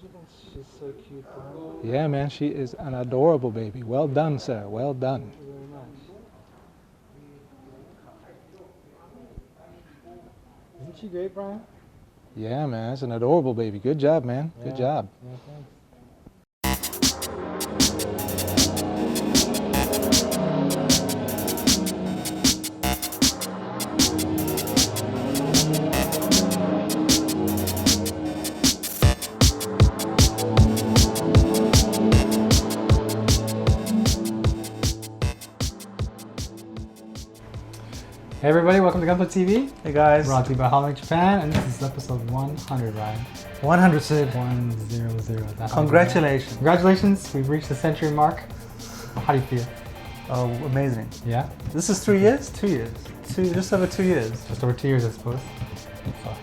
She's so cute, bro. Yeah, man, she is an adorable baby. Well done, sir. Well done. Thank you very much. Isn't she great, Brian? Yeah, man, it's an adorable baby. Good job, man. Yeah. Good job. Yeah, thanks. Hey everybody, welcome to Gunpla TV. Hey guys. Brought to you by Holland Japan, and this is episode 100, Ryan. 100 Sid. 100. Congratulations. Congratulations, we've reached the century mark. How do you feel? Oh, amazing. Yeah? This is 3 years? 2 years. Just over 2 years. Just over 2 years, I suppose.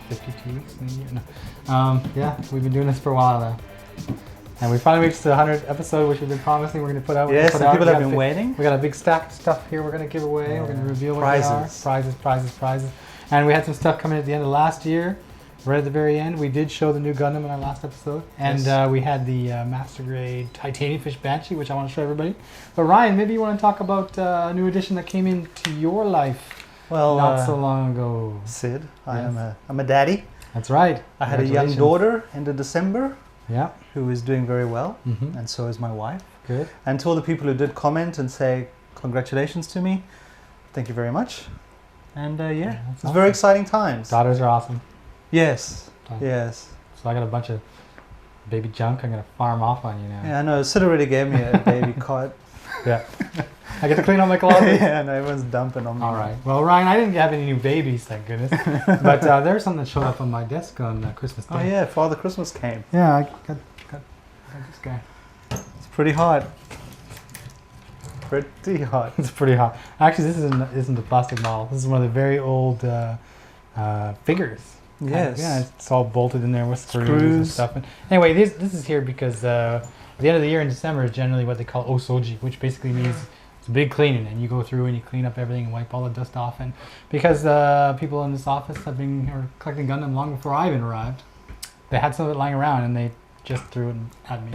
52 weeks in a year? No. Yeah, we've been doing this for a while now. And we finally reached the 100th episode, which we've been promising we're going to put out. Yes, and people have been waiting. We got a big stack of stuff here we're going to give away. Yeah. We're going to reveal what they are. Prizes. And we had some stuff coming at the end of last year. Right at the very end, we did show the new Gundam in our last episode. And Yes. we had the Master Grade Titanium Fish Banshee, which I want to show everybody. But Ryan, maybe you want to talk about a new addition that came into your life not so long ago. Sid, Yes. I'm a daddy. That's right. I had a young daughter in December Yeah. who is doing very well, Mm-hmm. and so is my wife. Good. And to all the people who did comment and say congratulations to me, thank you very much. And that's it's awesome. very exciting times. Daughters are awesome. Yes, Fun. yes. So I got a bunch of baby junk I'm going to farm off on you now. Yeah, I know. Sid already gave me a baby cot. Yeah. I get to clean out my closet. Yeah, and everyone's dumping on me. All right. Well, Ryan, I didn't have any new babies, thank goodness. But there's something that showed up on my desk on Christmas Day. Oh yeah, Father Christmas came. Yeah, I got this guy. It's pretty hot. Pretty hot. It's pretty hot. Actually, this isn't a plastic model. This is one of the very old figures. Yes. Yeah, it's all bolted in there with screws and stuff. And anyway, this is here because at the end of the year in December is generally what they call osoji, which basically means it's a big cleaning, and you go through and you clean up everything and wipe all the dust off. And because people in this office have been collecting Gundam long before I even arrived, they had some of it lying around and they just threw it at me.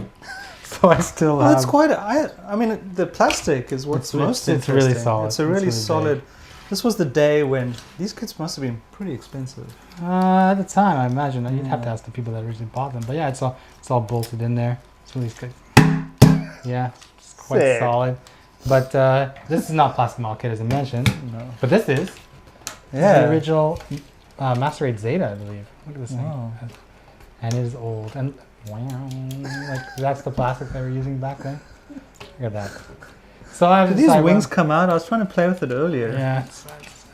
So I still Well, have... it's quite. I mean, the plastic is what's most it's interesting. really solid. It's a really It's really solid. This was the day when these kits must have been pretty expensive. At the time, I imagine you'd have to Yeah. ask the people that originally bought them. But yeah, it's all bolted in there. It's really good. Yeah, it's quite Sick. solid. But this is not plastic model kit as I mentioned. No. But this is. Yeah. The original Master Grade Zeta, I believe. Look at this Wow. thing. And it is old. And wow, like that's the plastic they were using back then. Look at that. So I have Did to these decide wings come out? I was trying to play with it earlier. Yeah,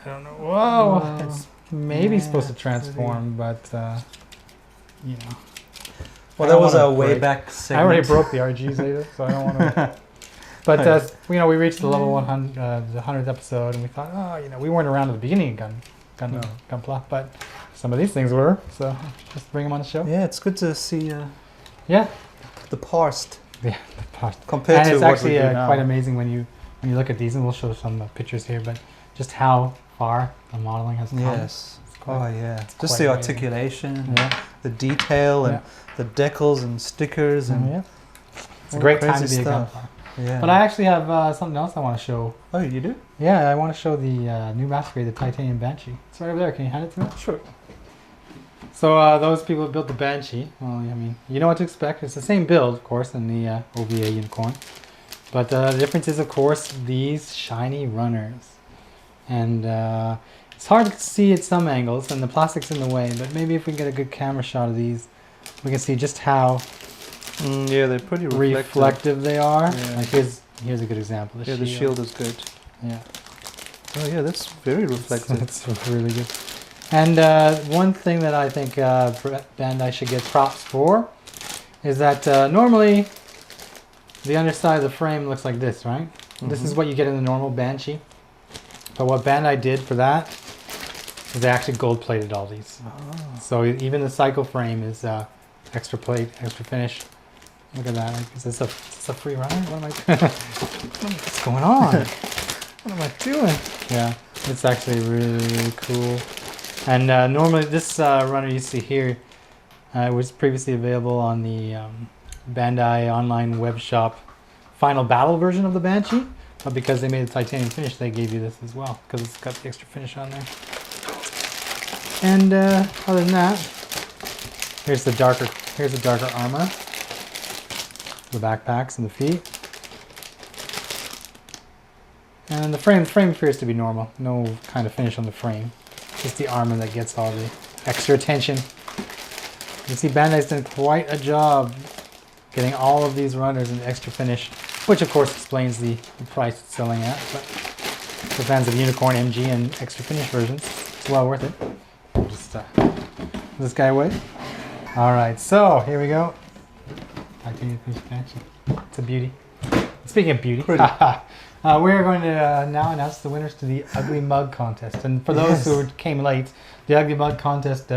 I don't know. Whoa, Whoa. it's maybe Yeah, supposed to it's transform, but you know. Well, I that don't was wanna a way break- back I segment. already broke the RG Zeta, so I don't want to. But we reached the level 100, the 100th episode, and we thought, we weren't around at the beginning of Gunpla, but some of these things were, so just bring them on the show. Yeah, it's good to see Yeah, the past yeah, the part. compared And to it's what actually we do now. quite amazing when you look at these, and we'll show some pictures here, but just how far the modeling has come. Yes. quite- Oh yeah. it's Just quite the amazing. articulation, Yeah. the detail, and Yeah. the decals and stickers and Yeah. It's a all great the time to crazy be a stuff. Gunpla. Yeah. But I actually have something else I want to show. Oh, you do? Yeah, I want to show the new Master Grade, the Titanium Banshee. It's right over there. Can you hand it to me? Sure. So those people who built the Banshee, well, I mean, you know what to expect. It's the same build, of course, in the OVA Unicorn. But the difference is, of course, these shiny runners. And it's hard to see at some angles, and the plastic's in the way, but maybe if we can get a good camera shot of these, we can see just how Yeah, they're pretty reflective they are. Yeah. Like here's a good example. Yeah, the shield is good. Yeah. Oh yeah, that's very reflective. It's really good. And one thing that I think Bandai should get props for is that normally the underside of the frame looks like this, right? This is what you get in the normal Banshee. But what Bandai did for that is they actually gold plated all these. Oh. So even the cycle frame is extra plate, extra finish. Look at that. Is this a free ride? What am I doing? What's going on? What am I doing? Yeah, it's actually really, really cool. And normally this runner you see here, It was previously available on the Bandai online web shop Final Battle version of the Banshee, but because they made the titanium finish, they gave you this as well because it's got the extra finish on there. And other than that, here's the darker armor, the backpacks and the feet, and the frame appears to be normal. No kind of finish on the frame. Just the armor that gets all the extra attention. You can see Bandai's done quite a job getting all of these runners an extra finish, which of course explains the price it's selling at. But for fans of Unicorn, MG, and extra finish versions, it's well worth it. I'll just this guy away. All right, so here we go. Titanium finish Banshee. It's a beauty. Speaking of beauty, we're going to now announce the winners to the Ugly Mug contest. And for those who came late, the Ugly Mug contest,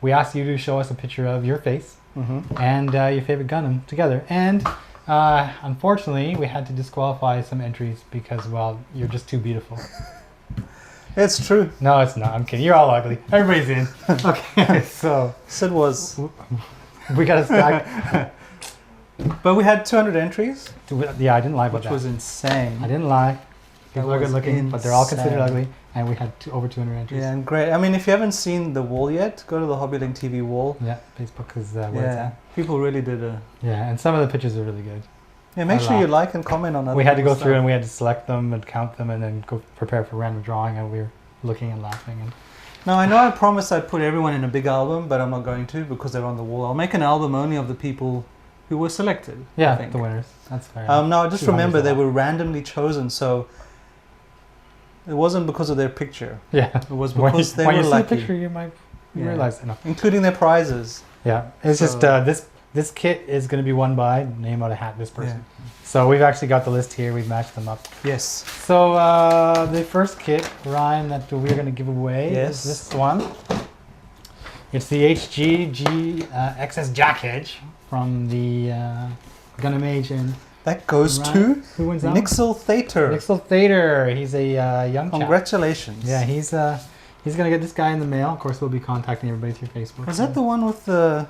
we asked you to show us a picture of your face and your favorite Gundam together. And unfortunately, we had to disqualify some entries because, well, you're just too beautiful. It's true. No, it's not. I'm kidding. You're all ugly. Everybody's in. Okay, so Sid was. we got a stack. But we had 200 entries. Yeah, I didn't lie about that. Which was insane. I didn't lie. That People are was good looking, but they're all considered insane. ugly. And we had over 200 entries. Yeah, and great. I mean, if you haven't seen the wall yet, go to the Hobbylink TV wall. Yeah, Facebook is where it's at. People really did a. Yeah, and some of the pictures are really good. Yeah, make sure you like and comment on that. We had to go through and we had to select them and count them and then go prepare for random drawing, and we were looking and laughing. And now, I know I promised I'd put everyone in a big album, but I'm not going to because they're on the wall. I'll make an album only of the people who were selected. yeah, I think. the winners. That's fair. Now, just 200 remember is a they lot. were randomly chosen, so it wasn't because of their picture. Yeah, It was when because they when were you see the lucky. picture, you might Yeah. realize it. No. Including their prizes. Yeah, it's So- just this kit is going to be won by name out a hat this person. So we've actually got the list here. We've matched them up. Yes. So the first kit, Ryan, that we're going to give away is this one. It's the HG XS Jack Edge from the Gundam Age, and That goes Ryan, to who wins that one? Nixel Thater. Nixel Thater. He's a young chap. Congratulations. Yeah, he's gonna get this guy in the mail. Of course, we'll be contacting everybody through Facebook. Was that the one with the...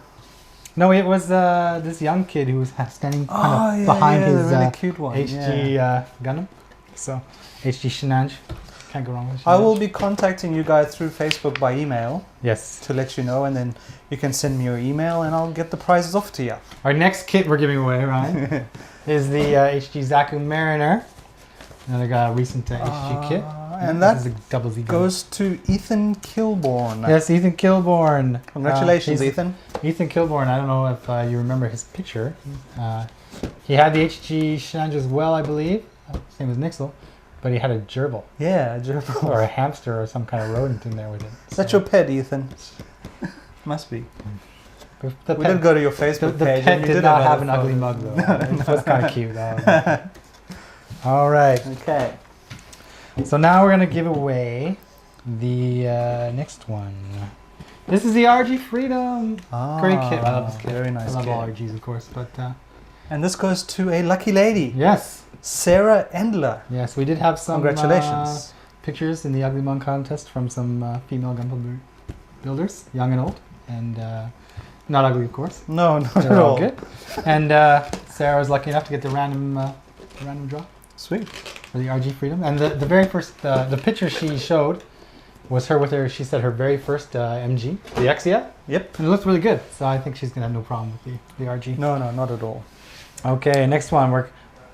No, it was this young kid who was standing kind of behind his the really cute one. HG Gundam. So HG Shenanj. Can't go wrong with I Shenanj. will be contacting you guys through Facebook by email Yes. to let you know, and then you can send me your email and I'll get the prizes off to you. Our next kit we're giving away, Ryan, is the HG Zaku Mariner. Another recent HG kit. And This that is a double Z Gundam. goes to Ethan Kilborn. Yes, Ethan Kilborn. Congratulations, He's- Ethan. Ethan Kilborn, I don't know if you remember his picture. He had the HG Shenanj as well, I believe. Same as Nixel. But he had a gerbil. Yeah, gerbil. Or a hamster or some kind of rodent in there with it. Is that your pet, Ethan? Must be. The We pet, did go to your Facebook the page. pet and you did not have have an other ugly photos. mug though. It was kind of cute. All right. Okay. So now we're going to give away the next one. This is the RG Freedom. Great kit. I love this kit. Very nice I love kit. all RGs, of course. But And this goes to a lucky lady, yes. Sarah Endler. Yes, we did have some Congratulations. pictures in the Ugly Mug contest from some female Gunpla builders, young and old, and not ugly, of course. No, not at They're all all. good. And Sarah was lucky enough to get the random draw Sweet. for the RG Freedom. And the very first, the picture she showed was her with her, she said her very first MG, the Exia. Yep. And it looked really good. So I think she's going to have no problem with the RG. No, not at all. Okay, next one.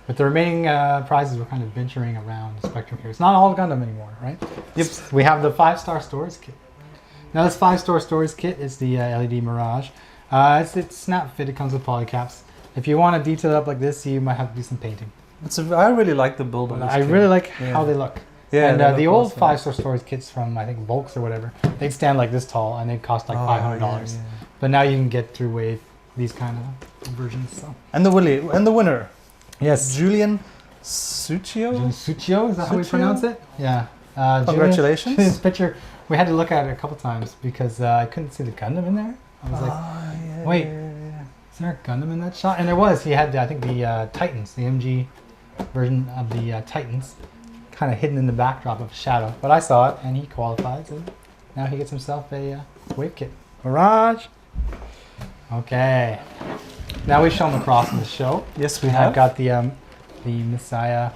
With the remaining prizes, we're kind of venturing around the spectrum here. It's not all Gundam anymore, right? Yep. We have the 5-star Stories kit. Now this 5-star Stories kit is the LED Mirage. It's snap fit. It comes with polycaps. If you want to detail it up like this, you might have to do some painting. I really like the build of this I kit. really like Yeah. how they look. Yeah, And they look the old awesome. 5-star Stories kits from, I think, Volks or whatever, they'd stand like this tall and they'd cost like $500. Yeah. But now you can get through with these kind of versions. So. And the winner, Yes. Julian Succio. Suchio, is that how we Suchio? pronounce it? Yeah. Congratulations. Julian's picture, we had to look at it a couple times because I couldn't see the Gundam in there. I was like, Yeah, wait. yeah. is there a Gundam in that shot? And there was. He had, I think, the Titans, the MG version of the Titans, kind of hidden in the backdrop of Shadow. But I saw it, and he qualified, and now he gets himself a wave kit. Mirage! Okay. Now we've shown lacrosse in the show. Yes, we I've have. got the Messiah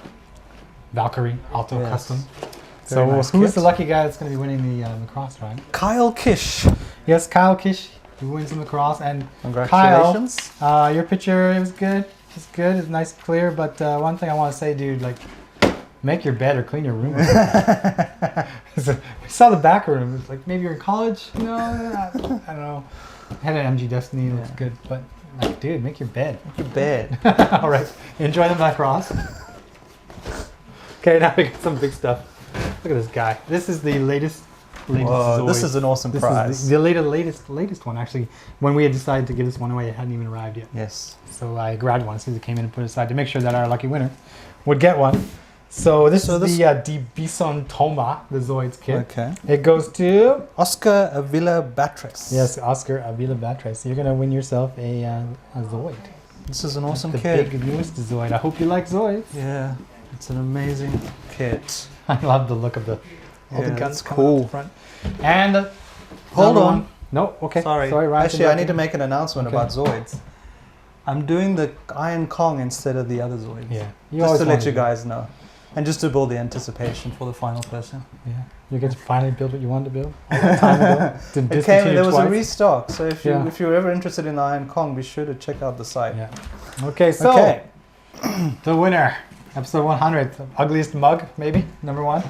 Valkyrie Alto Yes. Custom. Very So nice who's kit. the lucky guy that's going to be winning the lacrosse, Ryan? Kyle Kish. Yes, Kyle Kish. He wins the lacrosse. And Congratulations. Kyle, your picture, it was good. It's good. It's nice and clear. But one thing I want to say, dude, like, make your bed or clean your room. So, we saw the back room. It's like, maybe you're in college? No, I don't know. I had an MG Destiny. That's good. But, like, dude, make your bed. Your bed. All right. Enjoy the lacrosse. Okay, now we got some big stuff. Look at this guy. This is the latest Whoa, this Zoid. is an awesome This prize. is the latest one, actually. When we had decided to give this one away, it hadn't even arrived yet. Yes. So I grabbed one as soon as it came in and put it aside to make sure that our lucky winner would get one. So this is the Die Bison Toma, the Zoids kit. Okay. It goes to... Oscar Avila Batres. Yes, Oscar Avila Batres. So you're going to win yourself a Zoid. This is an awesome the kit. big newest Zoid. I hope you like Zoids. Yeah. It's an amazing kit. I love the look of all the Yeah, guns it's coming out cool. the front. And Hold number on. one. No, okay. Sorry. Ryan. Actually, I need to make an announcement Okay. about Zoids. I'm doing the Iron Kong instead of the other Zoids. Yeah. Just to let you guys know. And just to build the anticipation for the final person. Yeah. You get to finally build what you wanted to build all that time ago. Didn't It came, discontinue there was a twice. restock, so if Yeah. you're ever interested in the Iron Kong, be sure to check out the site. Yeah. Okay, so Okay. the winner, episode 100, ugliest mug, maybe, number one,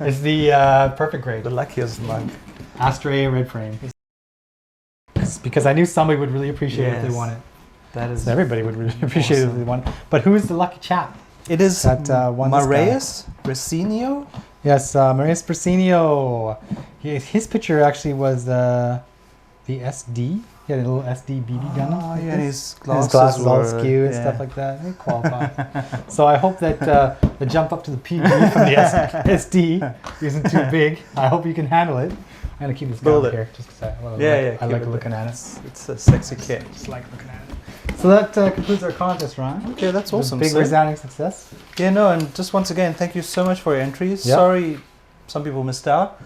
is the perfect grade. The luckiest mug. Astray red frame. It's because I knew somebody would really appreciate it if Yes. they won it. That is. Everybody would really appreciate it if they won it. But who's the lucky chap? It is That won this guy? Marius Brasinio. Yes, Marius Persinio. His picture actually was the SD. He had a little SD BB gun. Oh, yeah, and his His glasses, glasses all were, skew and yeah. stuff like that. They qualify. So I hope that the jump up to the PB from the SD isn't too big. I hope you can handle it. I'm going to keep this Build going it. here just because I Yeah, like keep it looking at it. It's a sexy kit. Just like looking at it. So that concludes our contest, Ryan. Okay, that's It was awesome. a big So- resounding success. Yeah, no, and just once again, thank you so much for your entries. Yep. Sorry, some people missed out,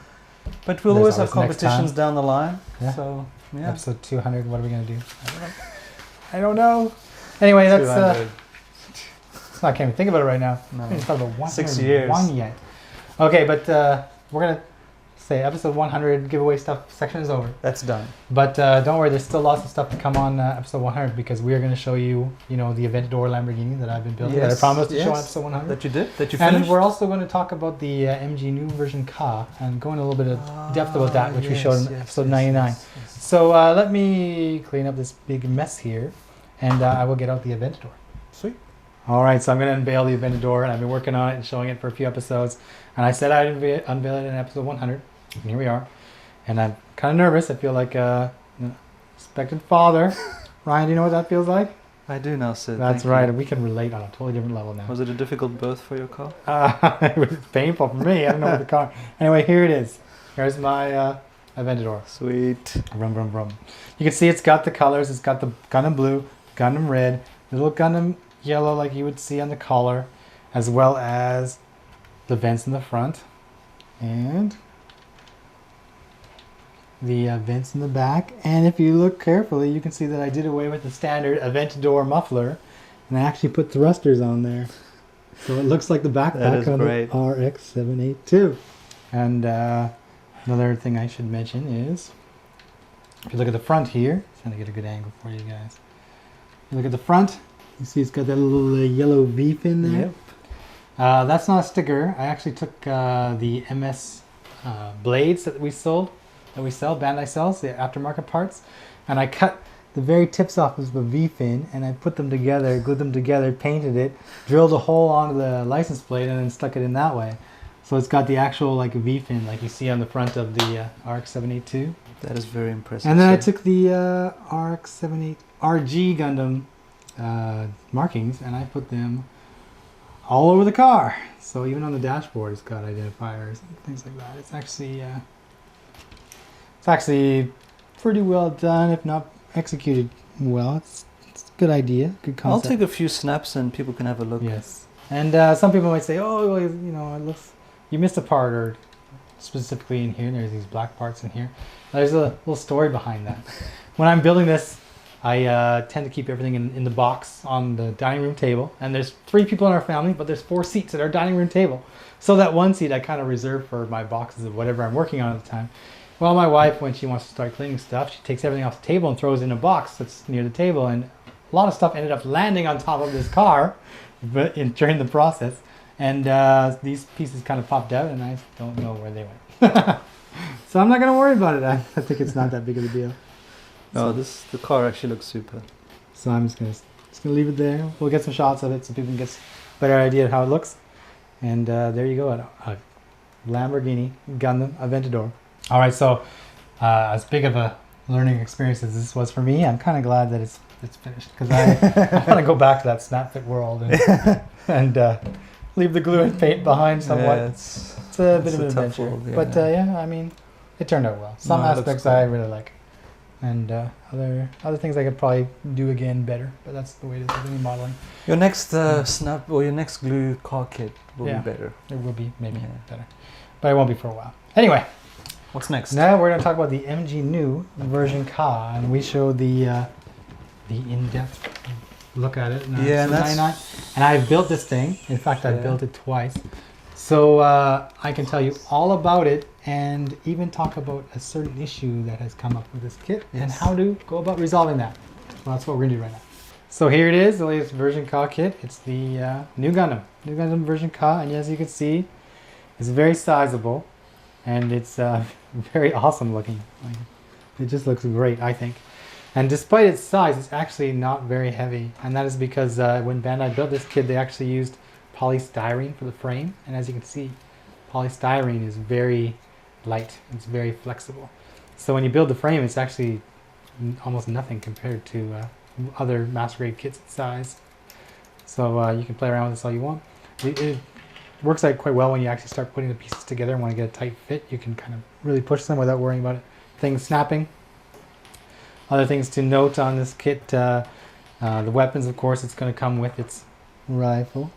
but we'll There's always have always next competitions time. down the line. Yeah. So yeah, Episode 200, what are we going to do? I don't know. Anyway, that's... 200. I can't even think about it right now. No. I haven't thought about 6 years. 101 yet. Okay, but we're going to say episode 100 giveaway stuff section is over. That's done. But don't worry, there's still lots of stuff to come on episode 100 because we are going to show you, the Aventador Lamborghini that I've been building that I Yes, promised to show on yes. episode 100. That you did. That you And finished. we're also going to talk about the MG new version Ka and go into a little bit of depth about that, which we showed in episode 99. yes. So let me clean up this big mess here, and I will get out the Aventador. Sweet. All right, so I'm going to unveil the Aventador, and I've been working on it and showing it for a few episodes. And I said I'd unveil it in episode 100, and here we are. And I'm kind of nervous. I feel like expected father. Ryan, do you know what that feels like? I do now, Sid. That's thank right. you. We can relate on a totally different level now. Was it a difficult birth for your car? It was painful for me. I don't know what the car. Anyway, here it is. Here's my Aventador. Sweet. Vroom, vroom, vroom. You can see it's got the colors. It's got the Gundam blue, Gundam red, little Gundam yellow like you would see on the collar, as well as the vents in the front and the vents in the back. And if you look carefully, you can see that I did away with the standard Aventador muffler, and I actually put thrusters on there. So it looks like the That backpack is on great. the RX-782. And another thing I should mention is, if you look at the front here, trying to get a good angle for you guys. You look at the front, you see it's got that little yellow V fin there. Yep. That's not a sticker. I actually took the MS blades that we sell, Bandai sells, the aftermarket parts, and I cut the very tips off of the V fin, and I put them together, glued them together, painted it, drilled a hole onto the license plate, and then stuck it in that way. So it's got the actual like V fin, like you see on the front of the RX-782. That is very impressive. And then I Sid. took the RX-78 RG Gundam markings, and I put them all over the car. So even on the dashboard, it's got identifiers and things like that. It's actually pretty well done, if not executed well. It's a good idea, good I'll concept. take a few snaps and people can have a look. Yes. And some people might say, oh, well, it looks, you missed a part, or specifically in here. There's these black parts in here. There's a little story behind that. When I'm building this, I tend to keep everything in the box on the dining room table. And there's 3 people in our family, but there's 4 seats at our dining room table. So that one seat I kind of reserve for my boxes of whatever I'm working on at the time. Well, my wife, when she wants to start cleaning stuff, she takes everything off the table and throws it in a box that's near the table. And a lot of stuff ended up landing on top of this car during the process. And these pieces kind of popped out, and I don't know where they went. So I'm not going to worry about it. I think it's not that big of a deal. No, the car actually looks super. So I'm just gonna leave it there. We'll get some shots of it so people can get a better idea of how it looks. And there you go, a Lamborghini Gundam Aventador. All right, so as big of a learning experience as this was for me, I'm kind of glad that it's finished, because I want to go back to that snap fit world and leave the glue and paint behind somewhat. Yeah, it's a bit of an adventure, world, yeah. but yeah, I mean, it turned out well. Some aspects I really like. And other things I could probably do again better, but that's the way it is with any modeling. Your next snap or your next glue car kit will be better. It will be maybe better, but it won't be for a while. Anyway, what's next? Now we're going to talk about the MG Nu version Ka, and we showed the in-depth look at it. Yeah, and I built this thing. In fact, I built it twice, so I can tell you all about it. And even talk about a certain issue that has come up with this kit and how to go about resolving that. Well, that's what we're going to do right now. So here it is, the latest version Ka kit. It's the Nu Gundam version Ka, and as you can see, it's very sizable, and it's very awesome looking. It just looks great, I think. And despite its size, it's actually not very heavy, and that is because when Bandai built this kit, they actually used polystyrene for the frame, and as you can see, polystyrene is very light. It's very flexible. So when you build the frame, it's actually almost nothing compared to other master grade kits its size. So you can play around with this all you want. It works out quite well when you actually start putting the pieces together and want to get a tight fit. You can kind of really push them without worrying about things snapping. Other things to note on this kit, the weapons, of course, it's going to come with its rifle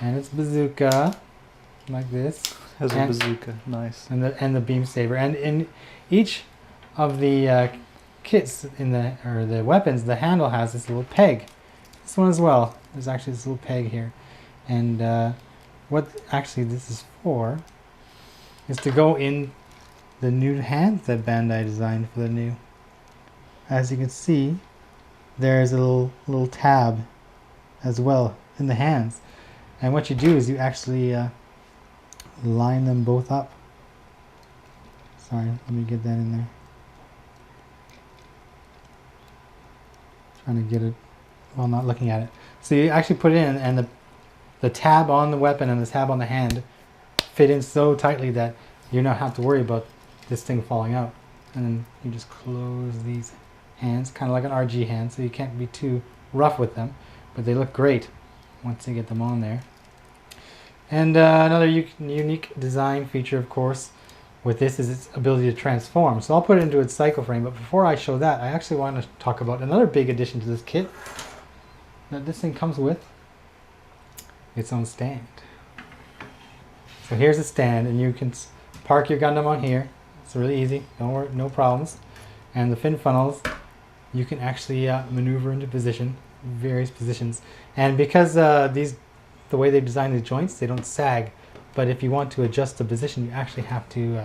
and its bazooka, like this. Has a bazooka, nice. And the beam saber, and in each of the kits the weapons, the handle has this little peg. This one as well. There's actually this little peg here, and what actually this is for is to go in the new hands that Bandai designed for the Nu. As you can see, there's a little tab as well in the hands, and what you do is you actually line them both up. Sorry, let me get that in there. Trying to get it while not looking at it. So you actually put it in, and the tab on the weapon and the tab on the hand fit in so tightly that you don't have to worry about this thing falling out. And then you just close these hands, kind of like an RG hand, so you can't be too rough with them, but they look great once you get them on there. And another unique design feature, of course, with this is its ability to transform. So I'll put it into its cycle frame, but before I show that, I actually want to talk about another big addition to this kit that this thing comes with: its own stand. So here's a stand, and you can park your Gundam on here. It's really easy, no problems. And the fin funnels, you can actually maneuver into various positions. And because the way they design the joints, they don't sag, but if you want to adjust the position, you actually have to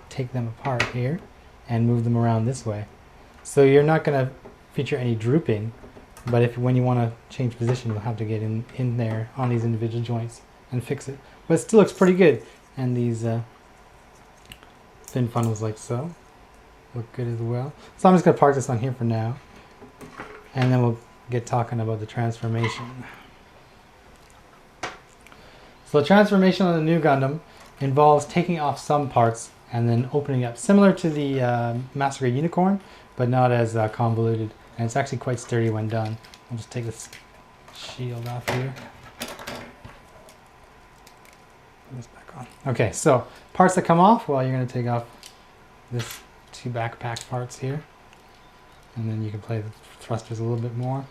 take them apart here and move them around this way. So you're not going to feature any drooping, but when you want to change position, you'll have to get in there on these individual joints and fix it. But it still looks pretty good, and these fin funnels like so look good as well. So I'm just going to park this on here for now, and then we'll get talking about the transformation. So the transformation on the Nu Gundam involves taking off some parts and then opening up, similar to the Master Grade Unicorn, but not as convoluted. And it's actually quite sturdy when done. I'll just take this shield off here. Put this back on. Okay, so parts that come off, well, you're going to take off this 2 backpack parts here, and then you can play the thrusters a little bit more.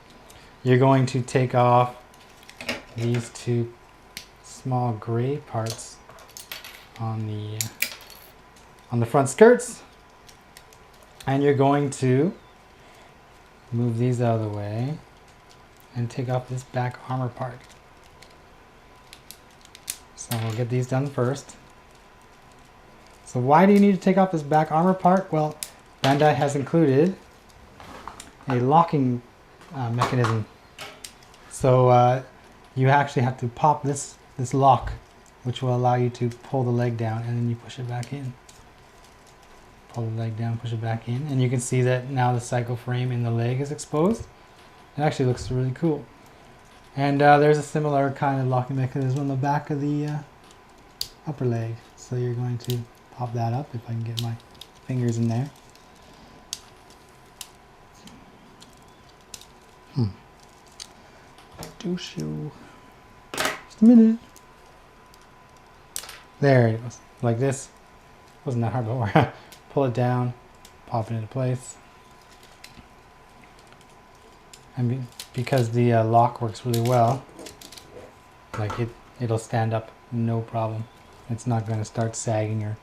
You're going to take off these 2 small gray parts on the front skirts, and you're going to move these out of the way and take off this back armor part. So we'll get these done first. So why do you need to take off this back armor part? Well, Bandai has included a locking mechanism. So you actually have to pop this lock, which will allow you to pull the leg down, and then you push it back in. Pull the leg down, push it back in, and you can see that now the cycle frame in the leg is exposed. It actually looks really cool. And there's a similar kind of locking mechanism on the back of the upper leg. So you're going to pop that up, if I can get my fingers in there. Do show. Just a minute. There it goes. Like this. Wasn't that hard before. Pull it down, pop it into place. And because the lock works really well, like it'll stand up no problem. It's not going to start sagging, or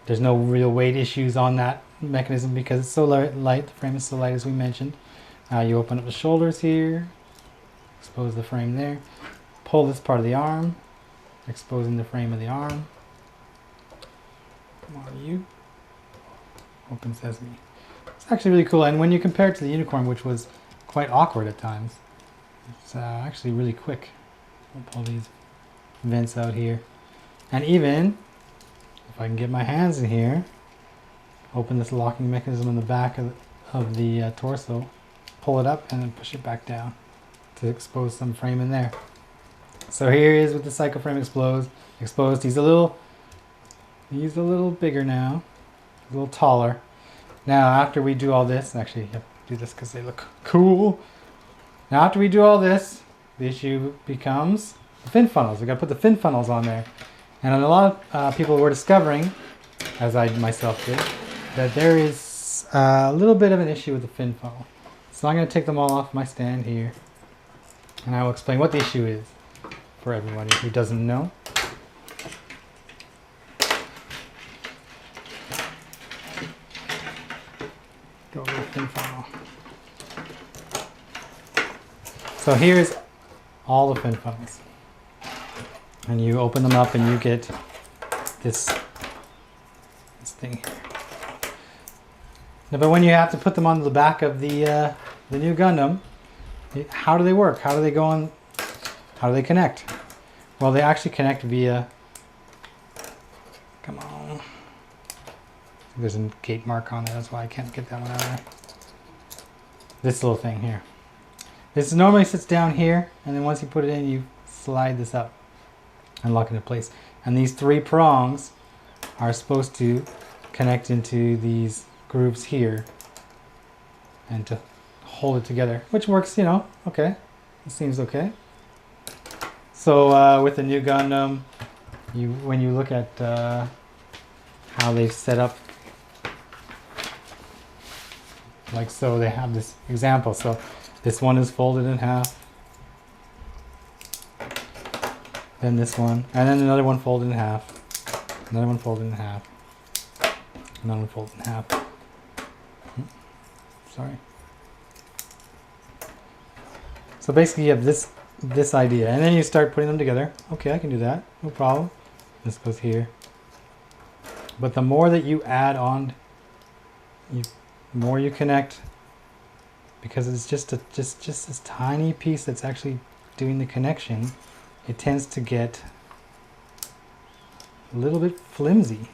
there's no real weight issues on that mechanism because it's so light. The frame is so light, as we mentioned. You open up the shoulders here, expose the frame there, pull this part of the arm, exposing the frame of the arm. Come on, you. Open sesame. It's actually really cool, and when you compare it to the unicorn, which was quite awkward at times, it's actually really quick. I'll pull these vents out here, and even if I can get my hands in here, open this locking mechanism in the back of the torso, pull it up, and then push it back down to expose some frame in there. So here he is with the cycle frame exposed. He's a little bigger now. A little taller. Now after we do all this, actually you have to do this because they look cool. Now after we do all this, the issue becomes the fin funnels. We got to put the fin funnels on there. And a lot of people were discovering, as I myself did, that there is a little bit of an issue with the fin funnel. So I'm going to take them all off my stand here, and I will explain what the issue is for everybody who doesn't know. Go over the fin funnel. So here's all the fin funnels, and you open them up and you get this thing here. Now, but when you have to put them on the back of the Nu Gundam, how do they work? How do they go on? How do they connect? Well, they actually connect via, come on, there's a gate mark on there, that's why I can't get that one out of there. This little thing here. This normally sits down here, and then once you put it in, you slide this up and lock it into place. And these three prongs are supposed to connect into these grooves here and to hold it together, which works, you know, okay. It seems okay. So with the Nu Gundam, when you look at how they've set up, like so, they have this example. So this one is folded in half, then this one, and then another one folded in half, another one folded in half, another one folded in half. Sorry. So basically you have this idea, and then you start putting them together. Okay, I can do that, no problem. This goes here. But the more that you add on, the more you connect, because it's just this tiny piece that's actually doing the connection, it tends to get a little bit flimsy.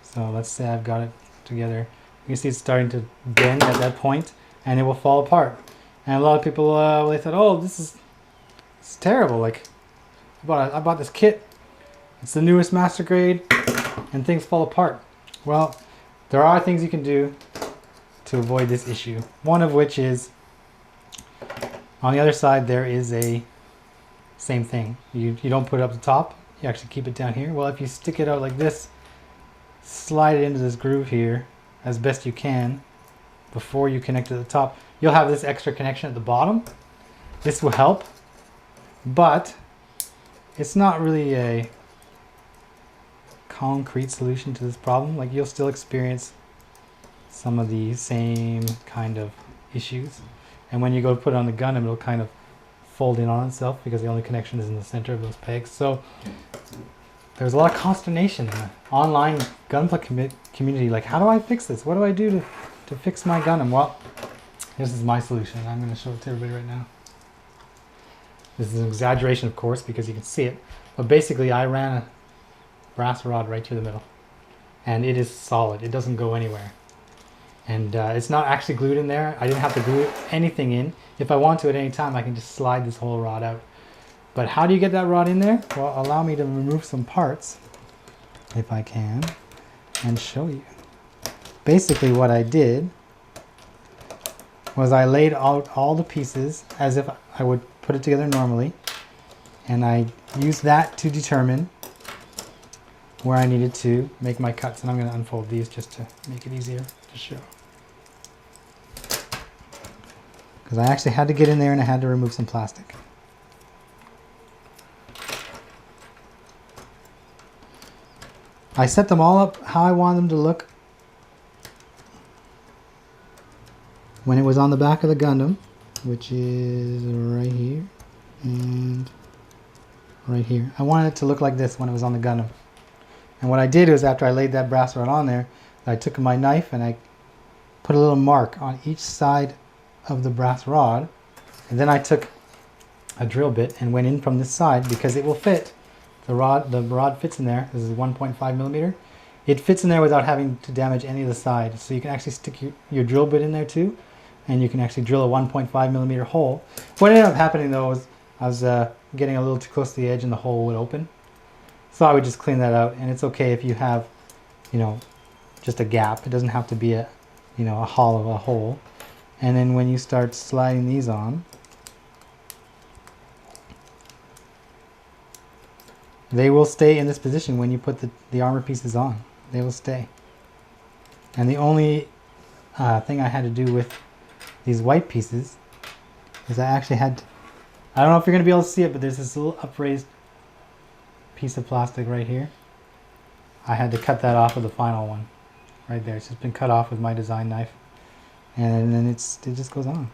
So let's say I've got it together. You can see it's starting to bend at that point, and it will fall apart. And a lot of people, they thought, oh, this is terrible. Like, I bought this kit. It's the newest master grade, and things fall apart. Well, there are things you can do to avoid this issue. One of which is, on the other side, there is a same thing. You don't put it up the top. You actually keep it down here. Well, if you stick it out like this, slide it into this groove here as best you can before you connect to the top, you'll have this extra connection at the bottom. This will help, but it's not really concrete solution to this problem. Like, you'll still experience some of the same kind of issues. And when you go to put it on the Gundam, it'll kind of fold in on itself because the only connection is in the center of those pegs. So there's a lot of consternation in the online Gunpla community. Like, how do I fix this? What do I do to fix my Gundam? Well, this is my solution. I'm going to show it to everybody right now. This is an exaggeration, of course, because you can see it. But basically, I ran a brass rod right through the middle. And it is solid. It doesn't go anywhere. And it's not actually glued in there. I didn't have to glue anything in. If I want to at any time, I can just slide this whole rod out. But how do you get that rod in there? Well, allow me to remove some parts, if I can, and show you. Basically, what I did was I laid out all the pieces as if I would put it together normally. And I used that to determine where I needed to make my cuts. And I'm going to unfold these just to make it easier to show. Because I actually had to get in there and I had to remove some plastic. I set them all up how I wanted them to look when it was on the back of the Gundam, which is right here and right here. I wanted it to look like this when it was on the Gundam. And what I did was, after I laid that brass rod on there, I took my knife and I put a little mark on each side of the brass rod, and then I took a drill bit and went in from this side because it will fit. The rod fits in there. This is 1.5 millimeter. It fits in there without having to damage any of the sides. So you can actually stick your drill bit in there too, and you can actually drill a 1.5 millimeter hole. What ended up happening though was I was getting a little too close to the edge and the hole would open. So I would just clean that out, and it's okay if you have, you know, just a gap. It doesn't have to be a hollow, a hole. And then when you start sliding these on, they will stay in this position when you put the armor pieces on. They will stay. And the only thing I had to do with these white pieces is I actually had to, I don't know if you're going to be able to see it, but there's this little upraised piece of plastic right here. I had to cut that off of the final one right there. It's just been cut off with my design knife, and then it just goes on.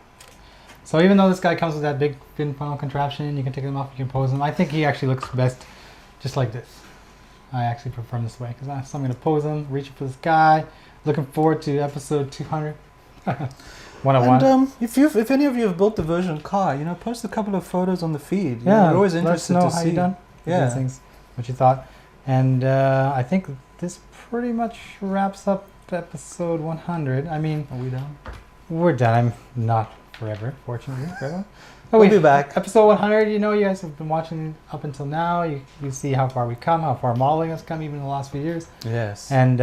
So even though this guy comes with that big fin funnel contraption, you can take them off, you can pose them. I think he actually looks best just like this. I actually prefer him this way, because I'm going to pose him, reaching for the sky. Looking forward to episode 200. 101. And if any of you have built the version car, post a couple of photos on the feed. Yeah, we're always interested let us know to how see. you done. Yeah. These things, what you thought. And I think this pretty much wraps up episode 100. I mean, are we done? We're done. I'm not forever, fortunately. Forever. But we'll be back. Episode 100, you guys have been watching up until now. You see how far we've come, how far modeling has come, even in the last few years. Yes. And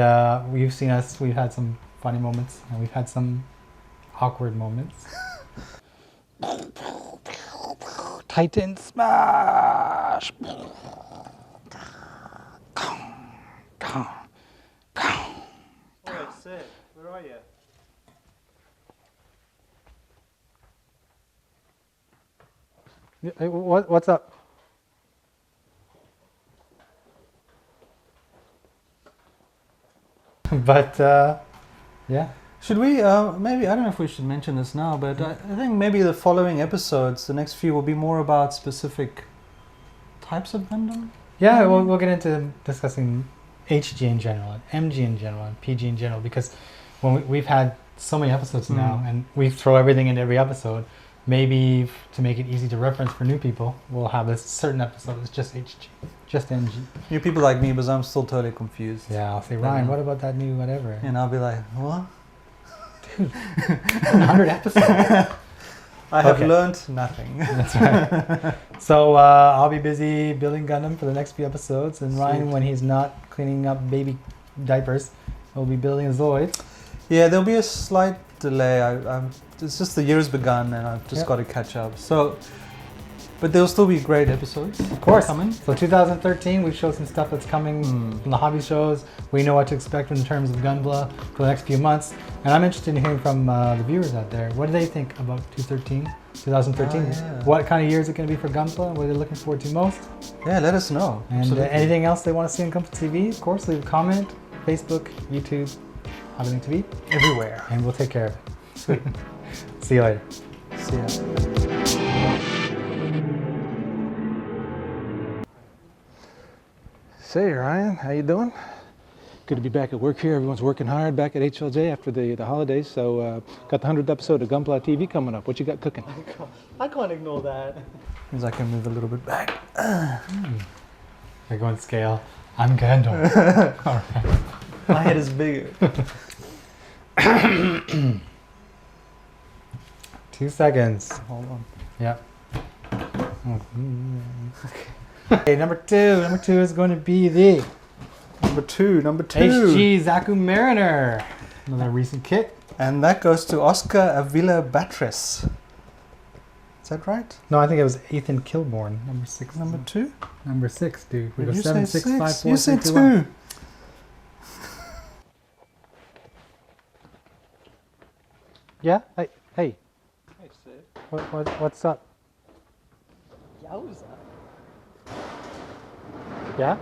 you've seen us. We've had some funny moments, and we've had some awkward moments. Titan smash! Alright, Sid, where are you? What's up? But yeah. Should we, maybe, I don't know if we should mention this now, but I think maybe the following episodes, the next few, will be more about specific types of Gundam? Yeah, we'll get into discussing HG in general, and MG in general, and PG in general, because when we've had so many episodes now, and we throw everything into every episode, maybe to make it easy to reference for new people, we'll have a certain episode that's just HG, just MG. New people like me, because I'm still totally confused. Yeah, I'll say, Ryan, what about that new whatever? And I'll be like, what? Dude, 100 episodes. I have learned nothing. That's right. So I'll be busy building Gundam for the next few episodes, and Ryan, when he's not cleaning up baby diapers, will be building a Zoid. Yeah, there'll be a slight delay. It's just the year's begun, and I've just got to catch up. So But there'll still be great episodes. Of course. Coming. So 2013, we've showed some stuff that's coming from the hobby shows. We know what to expect in terms of Gunpla for the next few months. And I'm interested in hearing from the viewers out there. What do they think about 2013? Yeah. What kind of year is it going to be for Gunpla? What are they looking forward to most? Yeah, let us know. And anything else they want to see on Gunpla TV, of course, leave a comment. Facebook, YouTube, Gunpla TV. Everywhere. And we'll take care of it. Sweet. See you later. See ya. Say, Ryan, how you doing? Good to be back at work here. Everyone's working hard back at HLJ after the holidays. So got the 100th episode of Gunpla TV coming up. What you got cooking? I can't ignore that. Means I can move a little bit back. We're going scale. I'm Gandalf. All right. My head is bigger. 2 seconds. Hold on. Yep. Okay, number two is going to be the Number two. HG Zaku Mariner. Another recent kit. And that goes to Oscar Avila Batres. Is that right? No, I think it was Ethan Kilborn. Number 6. Number two? Number 6, dude. We go You 7, say 6, 5, 4, You said 3, 2, 1. two. Yeah? Hey. What's up? Yowza. Yeah?